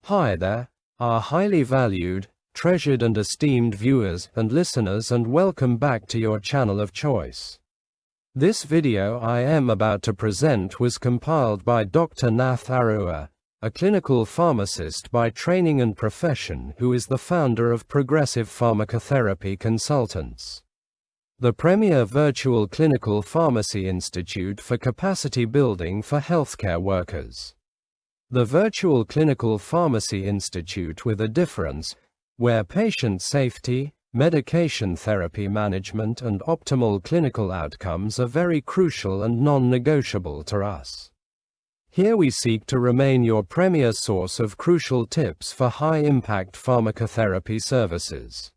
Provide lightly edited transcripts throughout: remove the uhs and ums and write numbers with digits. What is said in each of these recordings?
Hi there, our highly valued, treasured and esteemed viewers and listeners, and welcome back to your channel of choice. This video I am about to present was compiled by Dr. Nath Arua, a clinical pharmacist by training and profession who is the founder of Progressive Pharmacotherapy Consultants, the premier virtual clinical pharmacy institute for capacity building for healthcare workers. The Virtual Clinical Pharmacy Institute with a difference, where patient safety, medication therapy management and optimal clinical outcomes are very crucial and non-negotiable to us. Here we seek to remain your premier source of crucial tips for high-impact pharmacotherapy services.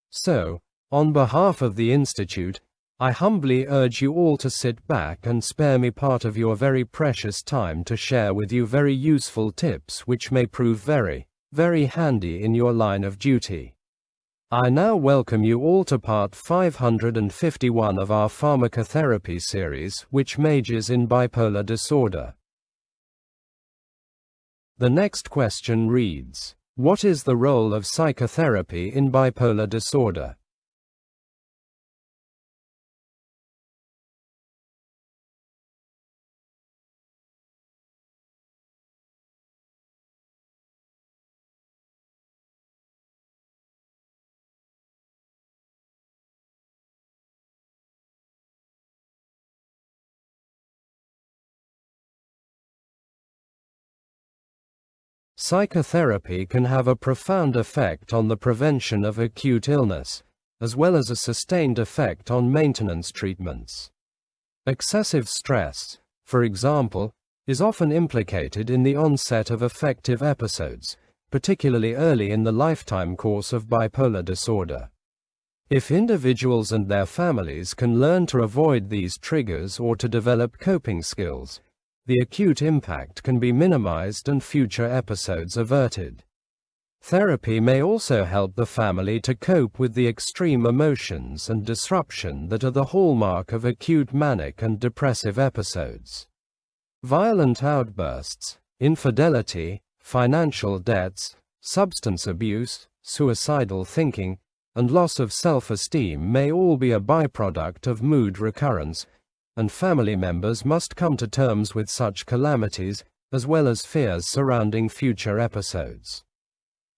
So, on behalf of the Institute, I humbly urge you all to sit back and spare me part of your very precious time to share with you very useful tips which may prove very, very handy in your line of duty. I now welcome you all to part 551 of our pharmacotherapy series, which majors in bipolar disorder. The next question reads, what is the role of psychotherapy in bipolar disorder? Psychotherapy can have a profound effect on the prevention of acute illness, as well as a sustained effect on maintenance treatments. Excessive stress, for example, is often implicated in the onset of affective episodes, particularly early in the lifetime course of bipolar disorder. If individuals and their families can learn to avoid these triggers or to develop coping skills, the acute impact can be minimized and future episodes averted. Therapy may also help the family to cope with the extreme emotions and disruption that are the hallmark of acute manic and depressive episodes. Violent outbursts, infidelity, financial debts, substance abuse, suicidal thinking, and loss of self-esteem may all be a byproduct of mood recurrence, and family members must come to terms with such calamities, as well as fears surrounding future episodes.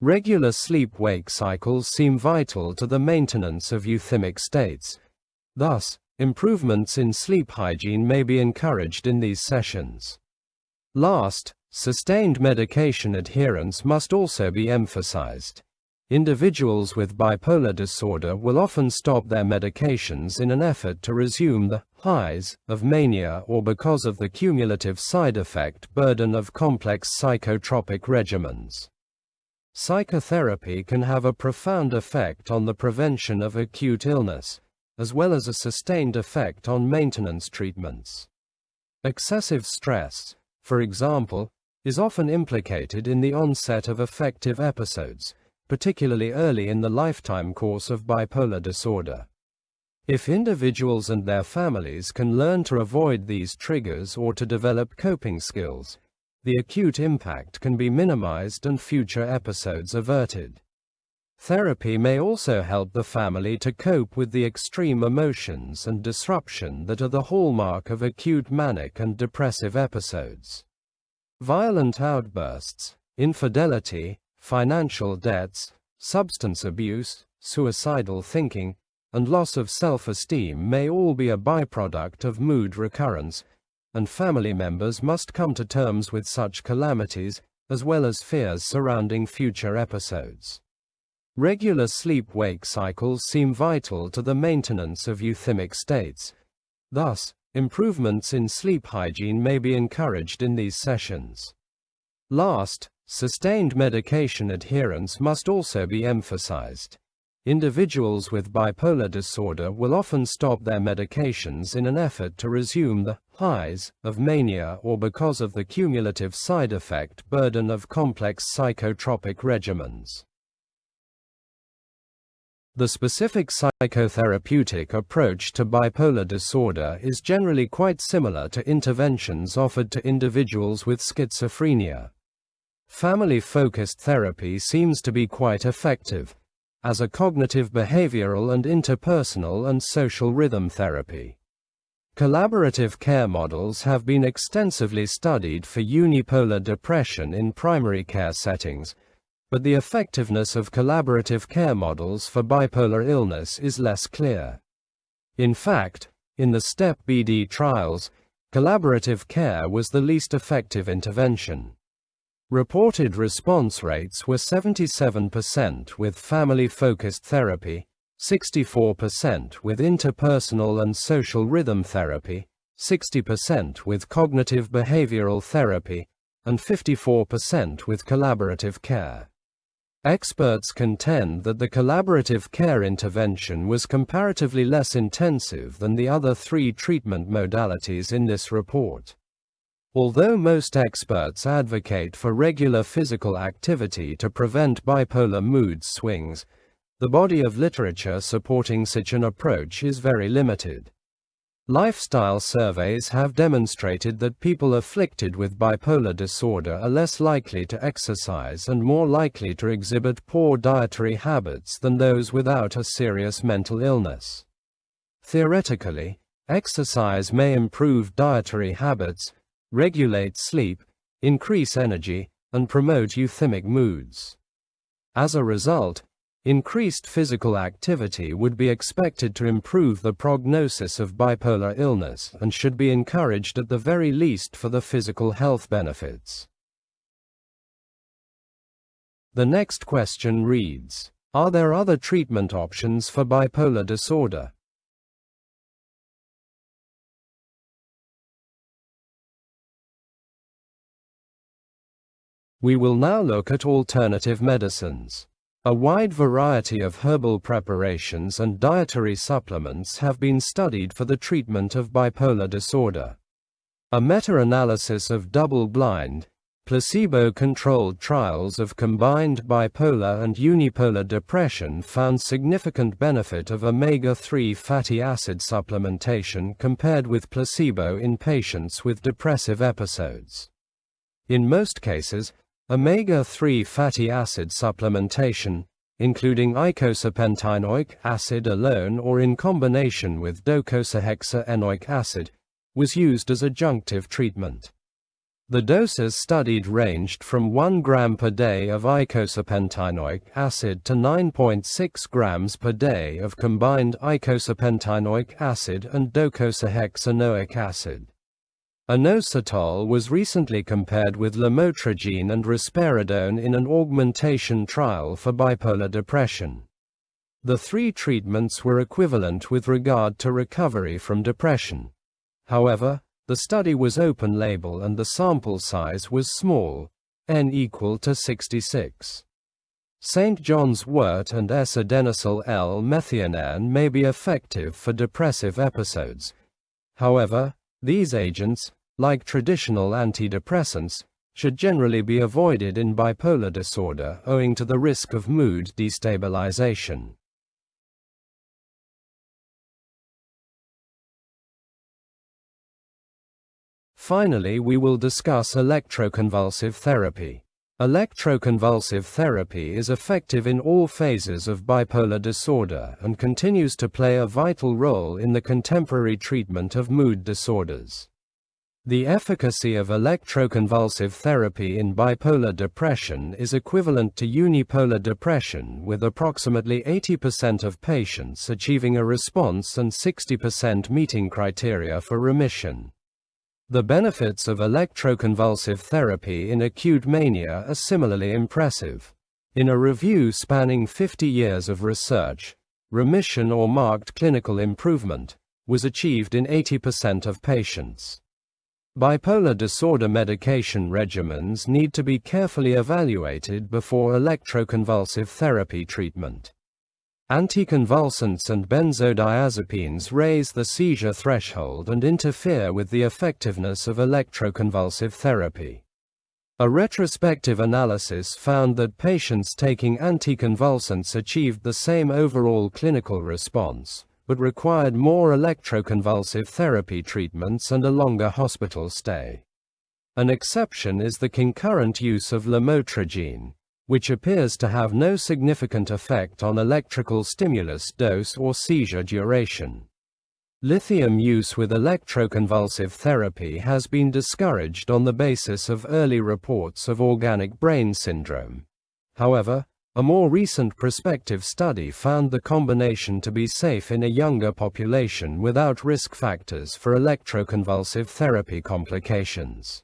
Regular sleep-wake cycles seem vital to the maintenance of euthymic states. Thus, improvements in sleep hygiene may be encouraged in these sessions. Last, sustained medication adherence must also be emphasized. Individuals with bipolar disorder will often stop their medications in an effort to resume the highs of mania or because of the cumulative side effect burden of complex psychotropic regimens. Psychotherapy can have a profound effect on the prevention of acute illness, as well as a sustained effect on maintenance treatments. Excessive stress, for example, is often implicated in the onset of affective episodes, particularly early in the lifetime course of bipolar disorder. If individuals and their families can learn to avoid these triggers or to develop coping skills, the acute impact can be minimized and future episodes averted. Therapy may also help the family to cope with the extreme emotions and disruption that are the hallmark of acute manic and depressive episodes. Violent outbursts, infidelity, financial debts, substance abuse, suicidal thinking, and loss of self-esteem may all be a byproduct of mood recurrence, and family members must come to terms with such calamities, as well as fears surrounding future episodes. Regular sleep-wake cycles seem vital to the maintenance of euthymic states. Thus, improvements in sleep hygiene may be encouraged in these sessions. Last, sustained medication adherence must also be emphasized. Individuals with bipolar disorder will often stop their medications in an effort to resume the highs of mania or because of the cumulative side effect burden of complex psychotropic regimens. The specific psychotherapeutic approach to bipolar disorder is generally quite similar to interventions offered to individuals with schizophrenia. Family-focused therapy seems to be quite effective as a cognitive behavioral and interpersonal and social rhythm therapy. Collaborative care models have been extensively studied for unipolar depression in primary care settings, but the effectiveness of collaborative care models for bipolar illness is less clear. In fact, in the STEP-BD trials, collaborative care was the least effective intervention. Reported response rates were 77% with family-focused therapy, 64% with interpersonal and social rhythm therapy, 60% with cognitive behavioral therapy, and 54% with collaborative care. Experts contend that the collaborative care intervention was comparatively less intensive than the other three treatment modalities in this report. Although most experts advocate for regular physical activity to prevent bipolar mood swings, the body of literature supporting such an approach is very limited. Lifestyle surveys have demonstrated that people afflicted with bipolar disorder are less likely to exercise and more likely to exhibit poor dietary habits than those without a serious mental illness. Theoretically, exercise may improve dietary habits, regulate sleep, increase energy, and promote euthemic moods. As a result, increased physical activity would be expected to improve the prognosis of bipolar illness and should be encouraged at the very least for the physical health benefits. The next question reads, are there other treatment options for bipolar disorder? We will now look at alternative medicines. A wide variety of herbal preparations and dietary supplements have been studied for the treatment of bipolar disorder. A meta-analysis of double-blind, placebo-controlled trials of combined bipolar and unipolar depression found significant benefit of omega-3 fatty acid supplementation compared with placebo in patients with depressive episodes. In most cases, omega-3 fatty acid supplementation, including eicosapentaenoic acid alone or in combination with docosahexaenoic acid, was used as adjunctive treatment. The doses studied ranged from 1 gram per day of eicosapentaenoic acid to 9.6 grams per day of combined eicosapentaenoic acid and docosahexaenoic acid. Inositol was recently compared with lamotrigine and risperidone in an augmentation trial for bipolar depression. The three treatments were equivalent with regard to recovery from depression. However, the study was open-label and the sample size was small, n equal to 66. St. John's wort and S-adenosyl L-methionine may be effective for depressive episodes. However, these agents, like traditional antidepressants, should generally be avoided in bipolar disorder owing to the risk of mood destabilization. Finally, we will discuss electroconvulsive therapy. Electroconvulsive therapy is effective in all phases of bipolar disorder and continues to play a vital role in the contemporary treatment of mood disorders. The efficacy of electroconvulsive therapy in bipolar depression is equivalent to unipolar depression, with approximately 80% of patients achieving a response and 60% meeting criteria for remission. The benefits of electroconvulsive therapy in acute mania are similarly impressive. In a review spanning 50 years of research, remission or marked clinical improvement was achieved in 80% of patients. Bipolar disorder medication regimens need to be carefully evaluated before electroconvulsive therapy treatment. Anticonvulsants and benzodiazepines raise the seizure threshold and interfere with the effectiveness of electroconvulsive therapy. A retrospective analysis found that patients taking anticonvulsants achieved the same overall clinical response, but required more electroconvulsive therapy treatments and a longer hospital stay. An exception is the concurrent use of lamotrigine, which appears to have no significant effect on electrical stimulus dose or seizure duration. Lithium use with electroconvulsive therapy has been discouraged on the basis of early reports of organic brain syndrome. However, a more recent prospective study found the combination to be safe in a younger population without risk factors for electroconvulsive therapy complications.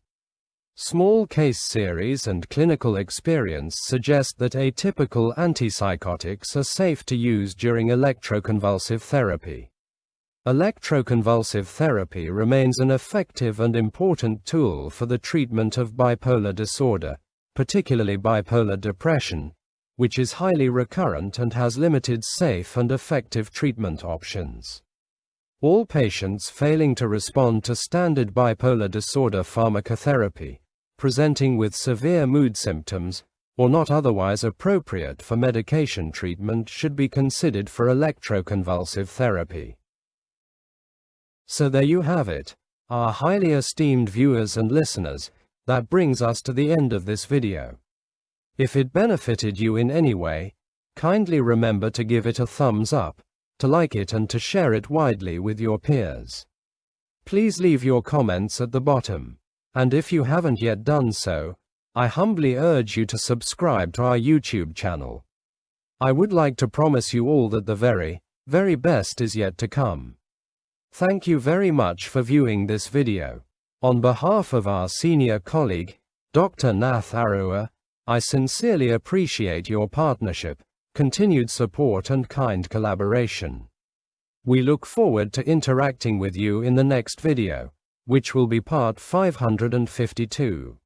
Small case series and clinical experience suggest that atypical antipsychotics are safe to use during electroconvulsive therapy. Electroconvulsive therapy remains an effective and important tool for the treatment of bipolar disorder, particularly bipolar depression, which is highly recurrent and has limited safe and effective treatment options. All patients failing to respond to standard bipolar disorder pharmacotherapy, presenting with severe mood symptoms, or not otherwise appropriate for medication treatment should be considered for electroconvulsive therapy. So there you have it, our highly esteemed viewers and listeners. That brings us to the end of this video. If it benefited you in any way, kindly remember to give it a thumbs up, to like it and to share it widely with your peers. Please leave your comments at the bottom, and if you haven't yet done so, I humbly urge you to subscribe to our YouTube channel. I would like to promise you all that the very, very best is yet to come. Thank you very much for viewing this video. On behalf of our senior colleague, Dr. Nath Arua, I sincerely appreciate your partnership, continued support and kind collaboration. We look forward to interacting with you in the next video, which will be part 552.